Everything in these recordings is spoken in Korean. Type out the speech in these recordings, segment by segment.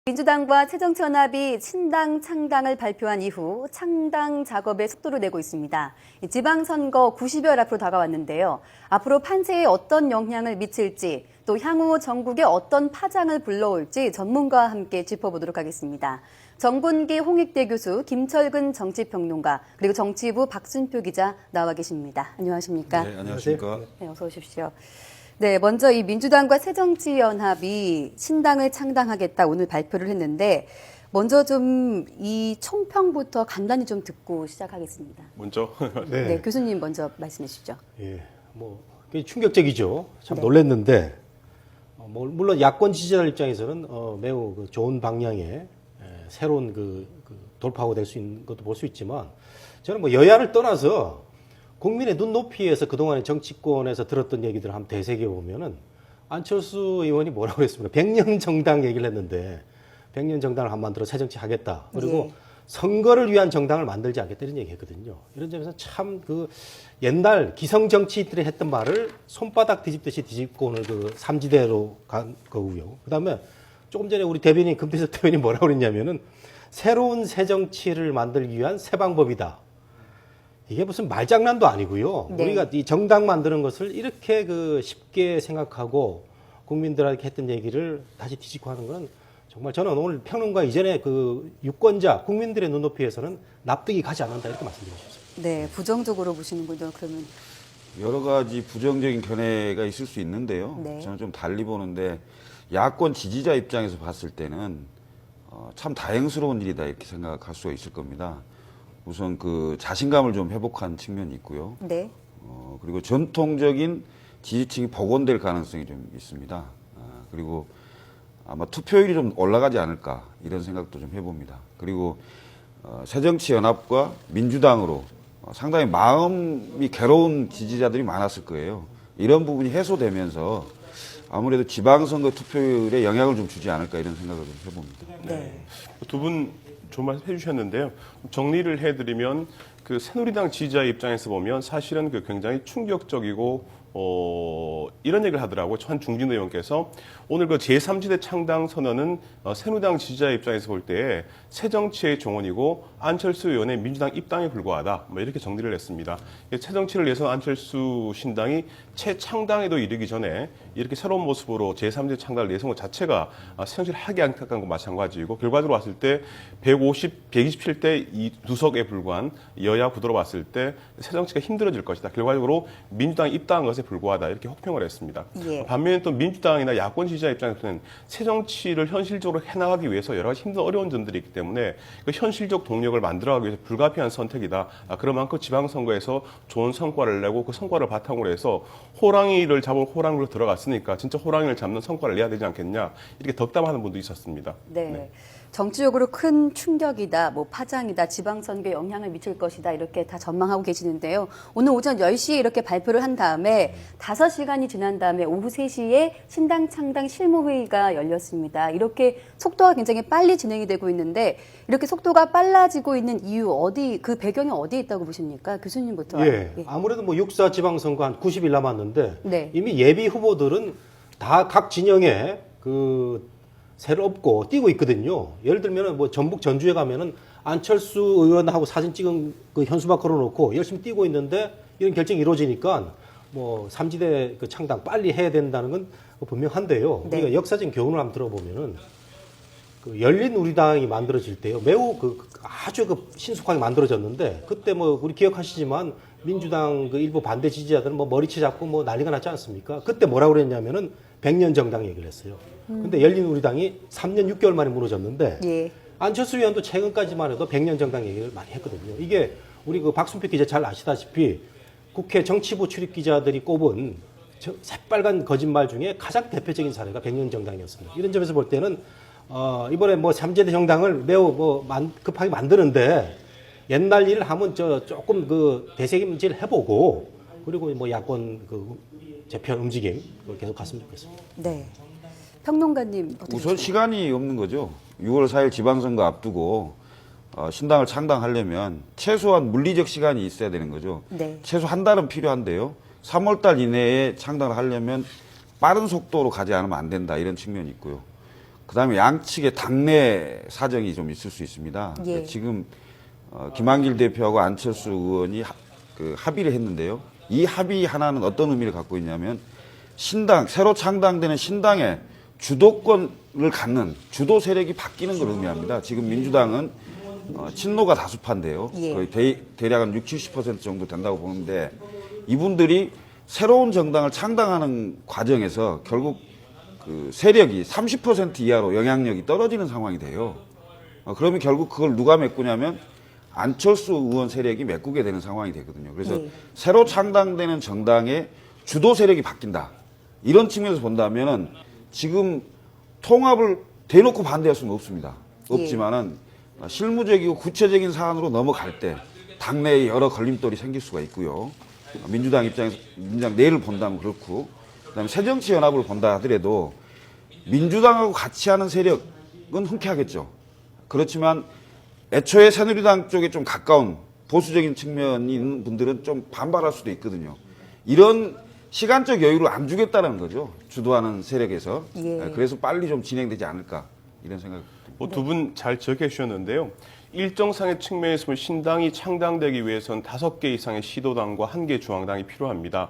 민주당과 새정치연합이 신당 창당을 발표한 이후 창당 작업에 속도를 내고 있습니다. 지방선거 90여일 앞으로 다가왔는데요. 앞으로 판세에 어떤 영향을 미칠지 또 향후 전국에 어떤 파장을 불러올지 전문가와 함께 짚어보도록 하겠습니다. 정군기 홍익대 교수, 김철근 정치평론가, 그리고 정치부 박순표 기자 나와 계십니다. 안녕하십니까? 네, 안녕하십니까? 네, 어서 오십시오. 네, 먼저 이 민주당과 새정치연합이 신당을 창당하겠다 오늘 발표를 했는데 먼저 좀 이 총평부터 간단히 좀 듣고 시작하겠습니다. 먼저 네, 교수님 먼저 말씀해 주시죠. 예, 뭐 굉장히 충격적이죠. 참 네. 놀랐는데 물론 야권 지지자들 입장에서는 매우 좋은 방향의 새로운 돌파구가 될 수 있는 것도 볼 수 있지만 저는 뭐 여야를 떠나서 국민의 눈높이에서 그동안의 정치권에서 들었던 얘기들을 한번 되새겨 보면은 안철수 의원이 뭐라고 그랬습니까? 100년 정당 얘기를 했는데 100년 정당을 한번 만들어 새정치 하겠다. 그리고 예. 선거를 위한 정당을 만들지 않겠다 이런 얘기 했거든요. 이런 점에서 참 옛날 기성 정치인들이 했던 말을 손바닥 뒤집듯이 뒤집고 오늘 삼지대로 간 거고요. 그다음에 조금 전에 우리 대변인 금태섭 대변인이 뭐라고 그랬냐면은 새로운 새정치를 만들기 위한 새 방법이다. 이게 무슨 말장난도 아니고요. 네. 우리가 이 정당 만드는 것을 이렇게 쉽게 생각하고 국민들에게 했던 얘기를 다시 뒤집고 하는 건 정말 저는 오늘 평론가 이전에 유권자, 국민들의 눈높이에서는 납득이 가지 않는다 이렇게 말씀드리고 싶습니다. 네, 부정적으로 보시는군요. 그러면 여러 가지 부정적인 견해가 있을 수 있는데요. 네. 저는 좀 달리 보는데 야권 지지자 입장에서 봤을 때는 참 다행스러운 일이다 이렇게 생각할 수가 있을 겁니다. 우선 자신감을 좀 회복한 측면이 있고요. 네, 그리고 전통적인 지지층이 복원될 가능성이 좀 있습니다. 그리고 아마 투표율이 좀 올라가지 않을까 이런 생각도 좀 해봅니다. 그리고 새정치연합과 민주당으로 상당히 마음이 괴로운 지지자들이 많았을 거예요. 이런 부분이 해소되면서 아무래도 지방선거 투표율에 영향을 좀 주지 않을까 이런 생각을 좀 해봅니다. 네. 두 분 좋은 말씀 해주셨는데요. 정리를 해드리면 새누리당 지지자 입장에서 보면 사실은 굉장히 충격적이고 이런 얘기를 하더라고요. 한중진 의원께서 오늘 제3지대 창당 선언은 새누리당 지지자 입장에서 볼 때 새정치의 종언이고 안철수 의원의 민주당 입당에 불과하다. 이렇게 정리를 했습니다. 새정치를 위해서 안철수 신당이 최창당에도 이르기 전에 이렇게 새로운 모습으로 제3지대 창당을 내세운 것 자체가 새정치를 하기 안타까운 것 마찬가지이고 결과적으로 봤을 때 127대 이 두석에 불과한 여야 구도로 봤을 때 새정치가 힘들어질 것이다. 결과적으로 민주당 입당한 것에 불과하다. 이렇게 혹평을 했습니다. 예. 반면에 또 민주당이나 야권 지지자 입장에서는 새정치를 현실적으로 해나가기 위해서 여러 가지 힘든 어려운 점들이 있기 때문에 현실적 동력을 만들어가기 위해서 불가피한 선택이다. 그런 만큼 지방선거에서 좋은 성과를 내고 그 성과를 바탕으로 해서 호랑이를 잡을 호랑이로 들어갔으니까 진짜 호랑이를 잡는 성과를 내야 되지 않겠냐. 이렇게 덕담하는 분도 있었습니다. 네. 정치적으로 큰 충격이다, 파장이다, 지방선거에 영향을 미칠 것이다 이렇게 다 전망하고 계시는데요. 오늘 오전 10시에 이렇게 발표를 한 다음에 5시간이 지난 다음에 오후 3시에 신당 창당 실무회의가 열렸습니다. 이렇게 속도가 굉장히 빨리 진행이 되고 있는데 이렇게 속도가 빨라지고 있는 이유 그 배경이 어디에 있다고 보십니까? 교수님부터. 예, 아무래도 6.4 지방선거 한 90일 남았는데 네. 이미 예비 후보들은 다 각 진영에 새를 업고 뛰고 있거든요. 예를 들면 전북 전주에 가면은 안철수 의원하고 사진 찍은 현수막 걸어놓고 열심히 뛰고 있는데 이런 결정이 이루어지니까 3지대 창당 빨리 해야 된다는 건 분명한데요. 네. 우리가 역사적인 교훈을 한번 들어보면은 열린 우리당이 만들어질 때요. 매우 아주 신속하게 만들어졌는데 그때 우리 기억하시지만 민주당 일부 반대 지지자들은 머리채 잡고 난리가 났지 않습니까? 그때 뭐라고 그랬냐면은 100년 정당 얘기를 했어요. 근데 열린 우리당이 3년 6개월 만에 무너졌는데 예. 안철수 의원도 최근까지만 해도 100년 정당 얘기를 많이 했거든요. 이게 우리 박순표 기자 잘 아시다시피 국회 정치부 출입 기자들이 꼽은 새빨간 거짓말 중에 가장 대표적인 사례가 100년 정당이었습니다. 이런 점에서 볼 때는 이번에 3지대 정당을 매우 급하게 만드는데 옛날 일을 하면 조금 되새김질 해보고 그리고 야권 재편 움직임 계속 갔으면 좋겠습니다. 네. 평론가님 어떻게 우선 시간이 없는 거죠. 6월 4일 지방선거 앞두고 신당을 창당하려면 최소한 물리적 시간이 있어야 되는 거죠. 네. 최소 한 달은 필요한데요. 3월 달 이내에 창당을 하려면 빠른 속도로 가지 않으면 안 된다 이런 측면이 있고요. 그다음에 양측의 당내 사정이 좀 있을 수 있습니다. 예. 지금 김한길 대표하고 안철수 의원이 합의를 했는데요. 이 합의 하나는 어떤 의미를 갖고 있냐면 신당, 새로 창당되는 신당의 주도권을 갖는 주도 세력이 바뀌는 걸 의미합니다. 지금 민주당은 친노가 다수파인데요. 예. 거의 대략 한 60, 70% 정도 된다고 보는데 이분들이 새로운 정당을 창당하는 과정에서 결국 그 세력이 30% 이하로 영향력이 떨어지는 상황이 돼요. 그러면 결국 그걸 누가 메꾸냐면 안철수 의원 세력이 메꾸게 되는 상황이 되거든요. 그래서 네. 새로 창당되는 정당의 주도 세력이 바뀐다. 이런 측면에서 본다면은 지금 통합을 대놓고 반대할 수는 없습니다. 없지만은 실무적이고 구체적인 사안으로 넘어갈 때 당내에 여러 걸림돌이 생길 수가 있고요. 민주당 입장에서 민주당 내를 본다면 그렇고, 그다음에 새정치연합을 본다 하더라도 민주당하고 같이 하는 세력은 흔쾌하겠죠. 그렇지만 애초에 새누리당 쪽에 좀 가까운 보수적인 측면이 있는 분들은 좀 반발할 수도 있거든요. 이런 시간적 여유를 안 주겠다는 거죠. 주도하는 세력에서. 예. 그래서 빨리 좀 진행되지 않을까 이런 생각. 두 분 잘 지적해 주셨는데요. 일정상의 측면에서 보면 신당이 창당되기 위해서는 5개 이상의 시도당과 1개 중앙당이 필요합니다.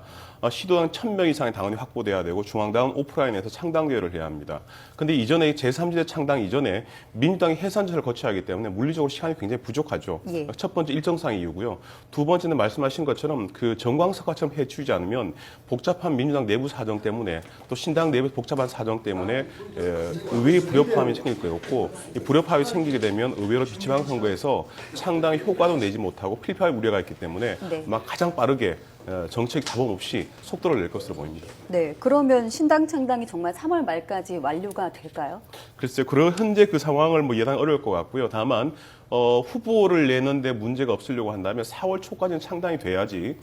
시도당 1000명 이상의 당원이 확보돼야 되고 중앙당은 오프라인에서 창당 대회를 해야 합니다. 근데 이전에 제3지대 창당 이전에 민주당이 해산제를 거쳐야 하기 때문에 물리적으로 시간이 굉장히 부족하죠. 예. 첫 번째 일정상 이유고요. 두 번째는 말씀하신 것처럼 그 정광석화처럼 해치우지 않으면 복잡한 민주당 내부 사정 때문에 또 신당 내부 복잡한 사정 때문에 의회의 불협화음이 생길 거였고, 이 불협화음이 생기게 되면 의외로 지방선거에서 상당히 효과도 내지 못하고 필패할 우려가 있기 때문에 네. 아마 가장 빠르게 정책 잡음 없이 속도를 낼 것으로 보입니다. 네, 그러면 신당 창당이 정말 3월 말까지 완료가 될까요? 글쎄요, 그런 현재 그 상황을 뭐 예상 어려울 것 같고요. 다만 후보를 내는데 문제가 없으려고 한다면 4월 초까지는 창당이 돼야지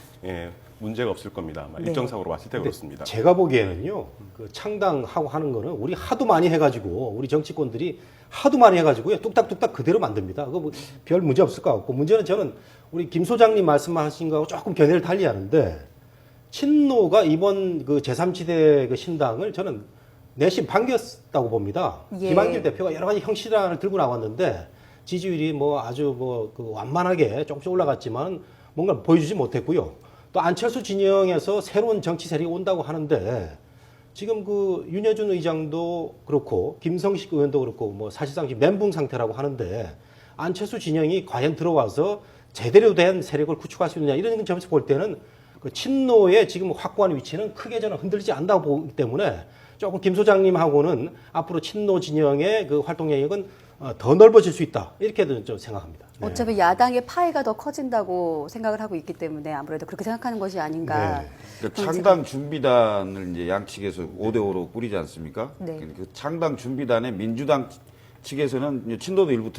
문제가 없을 겁니다. 아마 네. 일정상으로 봤을 때 그렇습니다. 제가 보기에는요, 그 창당하고 하는 거는 우리 하도 많이 해가지고 우리 정치권들이 하도 많이 해가지고요, 뚝딱뚝딱 그대로 만듭니다. 그거 뭐 별 문제 없을 것 같고, 문제는 저는 우리 김 소장님 말씀하신 거하고 조금 견해를 달리하는데, 친노가 이번 그 제3지대 그 신당을 저는 내심 반겼다고 봅니다. 예. 김한길 대표가 여러 가지 형식안을 들고 나왔는데 지지율이 뭐 아주 그 완만하게 조금씩 올라갔지만 뭔가 보여주지 못했고요. 또 안철수 진영에서 새로운 정치 세력이 온다고 하는데 지금 그 윤여준 의장도 그렇고 김성식 의원도 그렇고 뭐 사실상 지금 멘붕 상태라고 하는데 안철수 진영이 과연 들어와서 제대로 된 세력을 구축할 수 있느냐 이런 점에서 볼 때는 그 친노의 지금 확고한 위치는 크게 저는 흔들리지 않다고 보기 때문에 조금 김 소장님하고는 앞으로 친노 진영의 그 활동 영역은 더 넓어질 수 있다 이렇게도 좀 생각합니다. 네. 어차피 야당의 파이가 더 커진다고 생각을 하고 있기 때문에 아무래도 그렇게 생각하는 것이 아닌가. 네. 그러니까 창당 준비단을 이제 양측에서 5대5로 꾸리지 않습니까? 네. 그 창당 준비단에 민주당 측에서는 이제 친노도 일부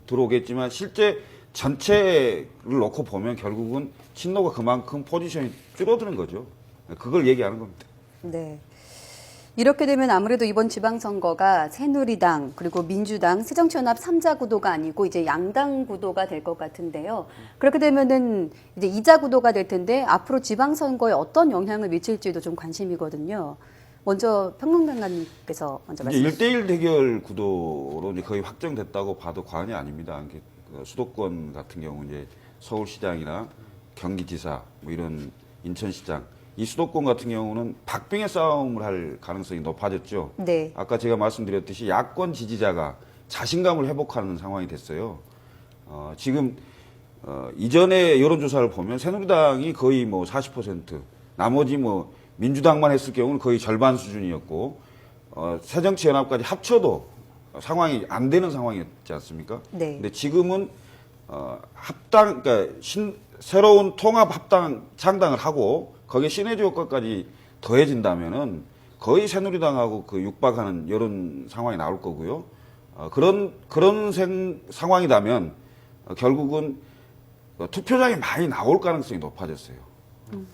들어오겠지만 실제 전체를 놓고 보면 결국은 친노가 그만큼 포지션이 줄어드는 거죠. 그걸 얘기하는 겁니다. 네. 이렇게 되면 아무래도 이번 지방선거가 새누리당 그리고 민주당 새정치연합 3자 구도가 아니고 이제 양당 구도가 될 것 같은데요. 그렇게 되면은 이제 2자 구도가 될 텐데 앞으로 지방선거에 어떤 영향을 미칠지도 좀 관심이거든요. 먼저 평론가님께서 먼저 이제 말씀해 주시죠. 1대1 대결 구도로 이제 거의 확정됐다고 봐도 과언이 아닙니다. 이게 그 수도권 같은 경우 이제 서울시장이나 경기지사 뭐 이런 인천시장 이 수도권 같은 경우는 박빙의 싸움을 할 가능성이 높아졌죠. 네. 아까 제가 말씀드렸듯이 야권 지지자가 자신감을 회복하는 상황이 됐어요. 지금 이전의 여론조사를 보면 새누리당이 거의 뭐 40%, 나머지 뭐 민주당만 했을 경우는 거의 절반 수준이었고 새정치연합까지 합쳐도 상황이 안 되는 상황이었지 않습니까? 네. 근데 지금은 그러니까 새로운 통합 합당 창당을 하고 거기에 시너지 효과까지 더해진다면은 거의 새누리당하고 그 육박하는 여론 상황이 나올 거고요. 그런 상황이라면 결국은 투표장이 많이 나올 가능성이 높아졌어요.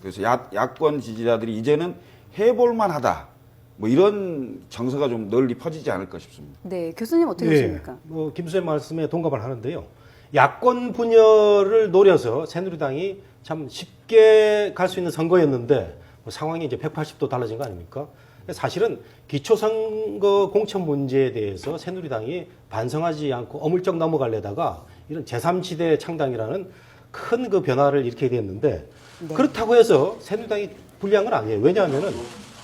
그래서 야권 지지자들이 이제는 해볼만하다. 뭐 이런 정서가 좀 널리 퍼지지 않을까 싶습니다. 네, 교수님 어떻게 예, 보십니까? 뭐 김수의 말씀에 동감을 하는데요. 야권 분열을 노려서 새누리당이 참 쉽게 갈 수 있는 선거였는데 뭐 상황이 이제 180도 달라진 거 아닙니까? 사실은 기초선거 공천 문제에 대해서 새누리당이 반성하지 않고 어물쩍 넘어가려다가 이런 제3지대 창당이라는 큰 그 변화를 일으키게 됐는데 그렇다고 해서 새누리당이 불리한 건 아니에요. 왜냐하면은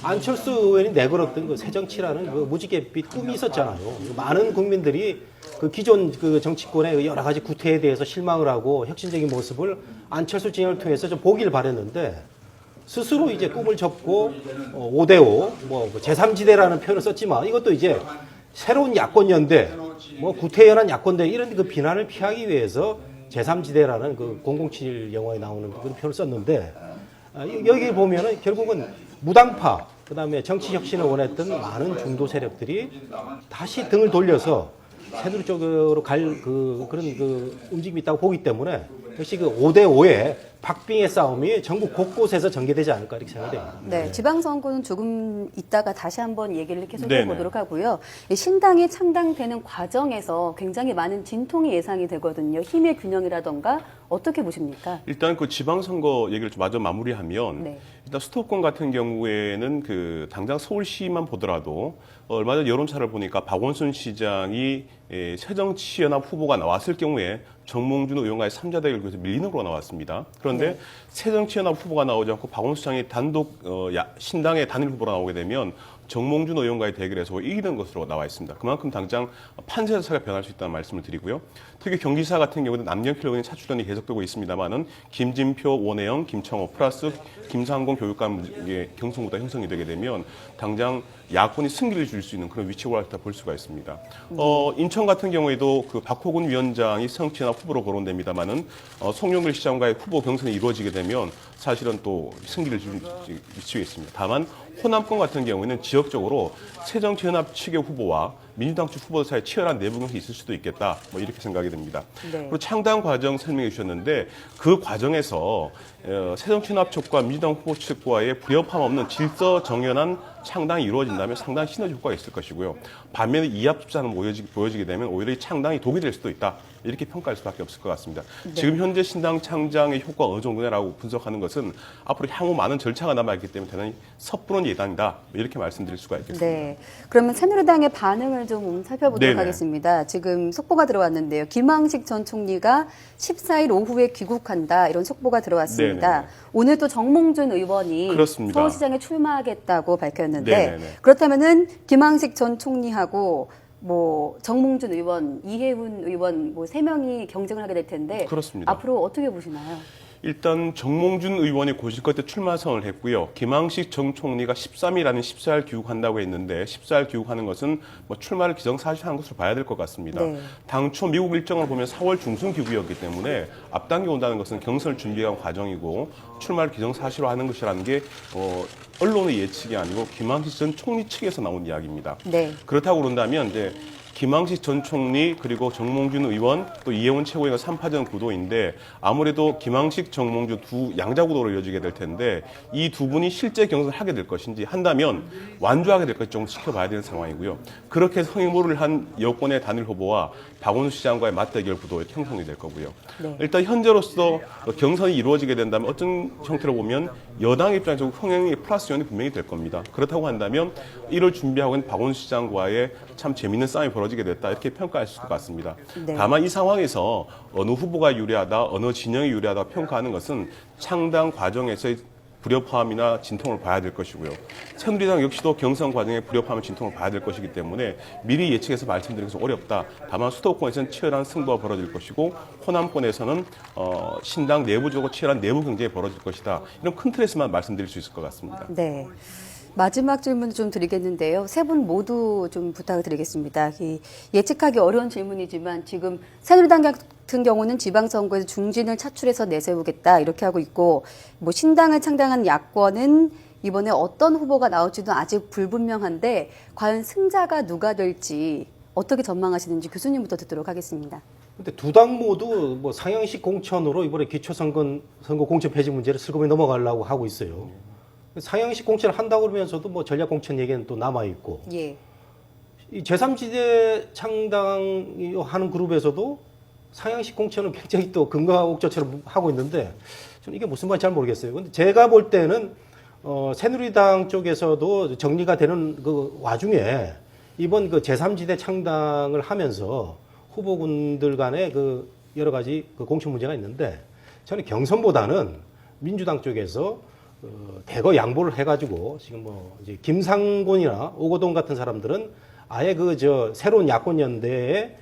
안철수 의원이 내걸었던 그 새정치라는 그 무지갯빛 꿈이 있었잖아요. 많은 국민들이 그 기존 그 정치권의 여러 가지 구태에 대해서 실망을 하고 혁신적인 모습을 안철수 진영을 통해서 좀 보기를 바랬는데 스스로 이제 꿈을 접고 5대5 뭐 제3지대라는 표현을 썼지만 이것도 이제 새로운 야권 연대, 뭐 구태연한 야권대 이런 그 비난을 피하기 위해서 제3지대라는 그 007 영화에 나오는 그런 표현을 썼는데 여기 보면은 결국은 무당파 그다음에 정치 혁신을 원했던 많은 중도 세력들이 다시 등을 돌려서 새누리 쪽으로 갈 그런 그 움직임이 있다고 보기 때문에 역시 그 5대5의 박빙의 싸움이 전국 곳곳에서 전개되지 않을까 이렇게 생각됩니다. 네, 지방선거는 조금 이따가 다시 한번 얘기를 계속해 네네. 보도록 하고요. 이 신당이 창당되는 과정에서 굉장히 많은 진통이 예상이 되거든요. 힘의 균형이라던가 어떻게 보십니까? 일단 그 지방선거 얘기를 좀 마저 마무리하면 네. 일단 수도권 같은 경우에는 그 당장 서울시만 보더라도 얼마 전 여론차를 보니까 박원순 시장이 새정치연합 후보가 나왔을 경우에 정몽준 의원과의 3자 대결에서 밀리는 걸로 나왔습니다. 그런데 새정치연합 후보가 나오지 않고 박원순 시장이 단독 신당의 단일 후보로 나오게 되면 정몽준 의원과의 대결에서 이기는 것으로 나와 있습니다. 그만큼 당장 판세 자체가 변할 수 있다는 말씀을 드리고요. 특히 경기사 같은 경우는 남경필 의원의 차출전이 계속되고 있습니다만은 김진표, 원혜영, 김창호 플러스 김상곤 교육감의 경선구도 형성이 되게 되면 당장 야권이 승기를 줄 수 있는 그런 위치에 올랐다 볼 수가 있습니다. 인천 같은 경우에도 그 박호근 위원장이 새정치연합 후보로 거론됩니다만은 송영길 시장과의 후보 경선이 이루어지게 되면 사실은 또 승기를 줄 위치에 있습니다. 다만 호남권 같은 경우에는 지역적으로 새정치연합 측의 후보와 민주당 측 후보 사이에 치열한 내부 경선이 있을 수도 있겠다. 뭐 이렇게 생각이 듭니다. 네. 그리고 창당 과정 설명해 주셨는데 그 과정에서 새정치연합 측과 민주당 후보 측과의 불협화음 없는 질서 정연한 창당이 이루어진다면 상당히 시너지 효과가 있을 것이고요. 반면에 이합집산을 보여지게 되면 오히려 이 창당이 독이 될 수도 있다. 이렇게 평가할 수밖에 없을 것 같습니다. 네. 지금 현재 신당 창당의 효과가 어느 정도냐라고 분석하는 것은 앞으로 향후 많은 절차가 남아있기 때문에 대단히 섣부른 예단이다. 이렇게 말씀드릴 수가 있겠습니다. 네. 그러면 새누리당의 반응을 좀 살펴보도록 네네. 하겠습니다. 지금 속보가 들어왔는데요. 김황식 전 총리가 14일 오후에 귀국한다. 이런 속보가 들어왔습니다. 네네네. 오늘 또 정몽준 의원이 그렇습니다. 서울시장에 출마하겠다고 밝혔는데 네네네. 그렇다면은 김황식 전 총리하고 뭐 정몽준 의원, 이해훈 의원 뭐 세 명이 경쟁을 하게 될 텐데 그렇습니다. 앞으로 어떻게 보시나요? 일단 정몽준 의원이 고실컷 때 출마 선언을 했고요. 김황식 전 총리가 13일 아닌 14일 귀국한다고 했는데 14일 귀국하는 것은 뭐 출마를 기정사실화한 것으로 봐야 될 것 같습니다. 네. 당초 미국 일정을 보면 4월 중순 귀국이었기 때문에 앞당겨 온다는 것은 경선을 준비한 과정이고 출마를 기정사실화하는 것이라는 게 언론의 예측이 아니고 김황식 전 총리 측에서 나온 이야기입니다. 네. 그렇다고 그런다면 이제 김황식 전 총리 그리고 정몽준 의원 또 이해원 최고위가 3파전 구도인데 아무래도 김황식 정몽준 두 양자 구도로 이어지게 될 텐데 이 두 분이 실제 경선을 하게 될 것인지 한다면 완주하게 될 것인지 좀 지켜봐야 되는 상황이고요. 그렇게 성행보를 한 여권의 단일 후보와 박원순 시장과의 맞대결 구도에 형성이 될 거고요. 네. 일단 현재로서 경선이 이루어지게 된다면 어떤 형태로 보면 여당 입장에서 흥행의 플러스 요인이 분명히 될 겁니다. 그렇다고 한다면 이를 준비하고 있는 박원순 시장과의 참 재미있는 싸움이 벌어지게 됐다 이렇게 평가할 수 있을 것 같습니다. 네. 다만 이 상황에서 어느 후보가 유리하다, 어느 진영이 유리하다 평가하는 것은 창당 과정에서의 불협화음이나 진통을 봐야 될 것이고요. 새누리당 역시도 경선 과정에 불협화음 진통을 봐야 될 것이기 때문에 미리 예측해서 말씀드리는 것은 어렵다. 다만 수도권에서는 치열한 승부가 벌어질 것이고 호남권에서는 신당 내부적으로 치열한 내부 경쟁이 벌어질 것이다. 이런 큰 틀에서만 말씀드릴 수 있을 것 같습니다. 네. 마지막 질문 좀 드리겠는데요. 세 분 모두 좀 부탁을 드리겠습니다. 예측하기 어려운 질문이지만 지금 새누리당 같은 경우는 지방선거에서 중진을 차출해서 내세우겠다 이렇게 하고 있고 뭐 신당을 창당한 야권은 이번에 어떤 후보가 나올지도 아직 불분명한데 과연 승자가 누가 될지 어떻게 전망하시는지 교수님부터 듣도록 하겠습니다. 근데 두 당 모두 뭐 상향식 공천으로 이번에 기초선거 공천 폐지 문제를 슬그머니 넘어가려고 하고 있어요. 상향식 공천을 한다고 그러면서도 뭐 전략 공천 얘기는 또 남아 있고. 예. 이 제3지대 창당하는 그룹에서도 상향식 공천은 굉장히 또 금강옥조처럼 하고 있는데 저는 이게 무슨 말인지 잘 모르겠어요. 근데 제가 볼 때는 새누리당 쪽에서도 정리가 되는 그 와중에 이번 그 제3지대 창당을 하면서 후보군들 간에 그 여러 가지 그 공천 문제가 있는데 저는 경선보다는 민주당 쪽에서 대거 양보를 해가지고 지금 뭐 이제 김상곤이나 오거돈 같은 사람들은 아예 그 새로운 야권 연대의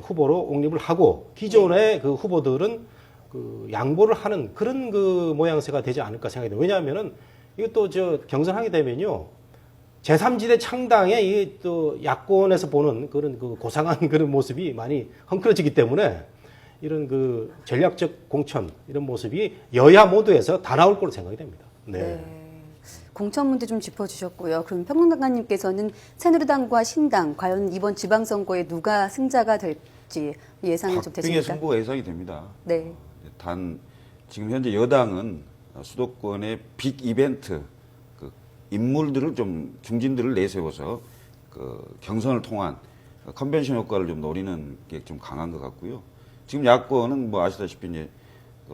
후보로 옹립을 하고 기존의 그 후보들은 그 양보를 하는 그런 그 모양새가 되지 않을까 생각이 돼요. 왜냐하면은 이것도 경선하게 되면요. 제3지대 창당에 이 또 야권에서 보는 그런 그 고상한 그런 모습이 많이 헝클어지기 때문에 이런 그 전략적 공천 이런 모습이 여야 모두에서 다 나올 거로 생각이 됩니다. 네. 공천 문제 좀 짚어주셨고요. 그럼 평론가님께서는 새누리당과 신당 과연 이번 지방선거에 누가 승자가 될지 예상이 좀 박빙의 되십니까? 승부가 예상이 됩니다. 네. 단 지금 현재 여당은 수도권의 빅 이벤트 그 인물들을 좀 중진들을 내세워서 그 경선을 통한 컨벤션 효과를 좀 노리는 게 좀 강한 것 같고요. 지금 야권은 뭐 아시다시피 이제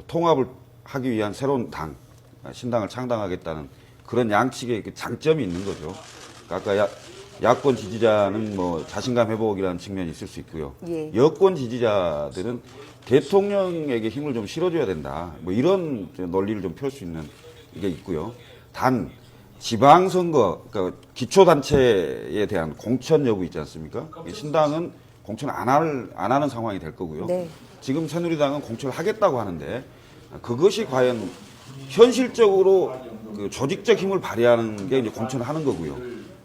통합을 하기 위한 새로운 당 신당을 창당하겠다는 그런 양측의 그 장점이 있는 거죠. 그러니까 아까 야권 지지자는 뭐 자신감 회복이라는 측면이 있을 수 있고요. 예. 여권 지지자들은 대통령에게 힘을 좀 실어줘야 된다. 뭐 이런 논리를 좀 펼 수 있는 게 있고요. 단 지방선거, 그러니까 기초단체에 대한 공천 여부 있지 않습니까? 신당은 공천 안 하는 상황이 될 거고요. 네. 지금 새누리당은 공천을 하겠다고 하는데 그것이 과연 현실적으로 그 조직적 힘을 발휘하는 게 이제 공천을 하는 거고요.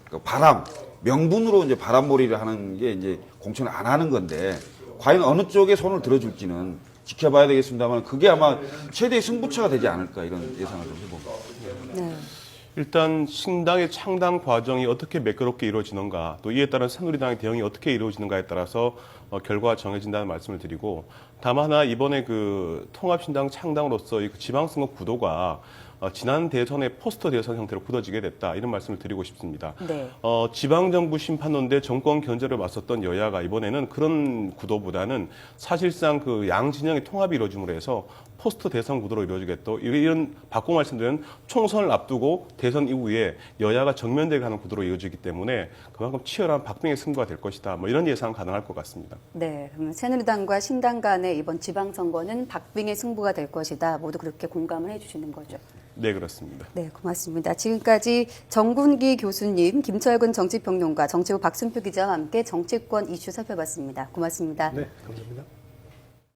그러니까 명분으로 이제 바람몰이를 하는 게 이제 공천을 안 하는 건데 과연 어느 쪽에 손을 들어줄지는 지켜봐야 되겠습니다만 그게 아마 최대의 승부처가 되지 않을까 이런 예상을 좀 해봅니다. 네. 일단 신당의 창당 과정이 어떻게 매끄럽게 이루어지는가, 또 이에 따른 새누리당의 대응이 어떻게 이루어지는가에 따라서 결과가 정해진다는 말씀을 드리고, 다만 하나 이번에 그 통합신당 창당으로서 이 지방선거 구도가 지난 대선의 포스터 대선 형태로 굳어지게 됐다, 이런 말씀을 드리고 싶습니다. 네. 지방정부 심판론대 정권 견제를 맞섰던 여야가 이번에는 그런 구도보다는 사실상 그 양 진영의 통합이 이루어짐으로 해서 포스트 대선 구도로 이루어지겠다. 이런 바꿔 말씀드리면 총선을 앞두고 대선 이후에 여야가 정면대결 하는 구도로 이루어지기 때문에 그만큼 치열한 박빙의 승부가 될 것이다. 뭐 이런 예상 가능할 것 같습니다. 네. 그러면 새누리당과 신당 간의 이번 지방선거는 박빙의 승부가 될 것이다. 모두 그렇게 공감을 해주시는 거죠. 네, 그렇습니다. 네, 고맙습니다. 지금까지 정군기 교수님, 김철근 정치평론가, 정치부 박순표 기자와 함께 정치권 이슈 살펴봤습니다. 고맙습니다. 네, 감사합니다.